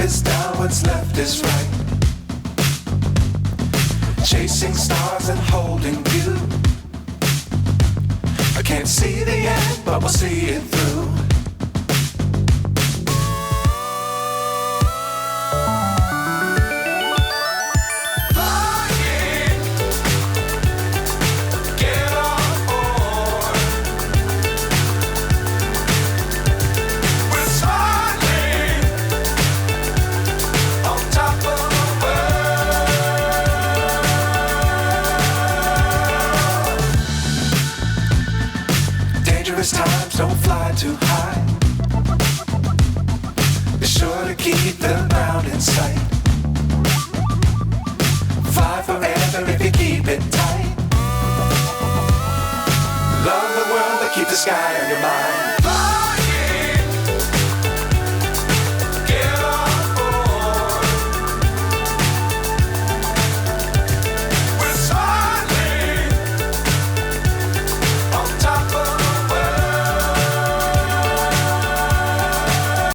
is down, what's left is right. Chasing stars and holding you. I can't see the end, but we'll see it through. Times don't fly too high. Be sure to keep the ground in sight. Fly forever if you keep it tight. Love the world but keep the sky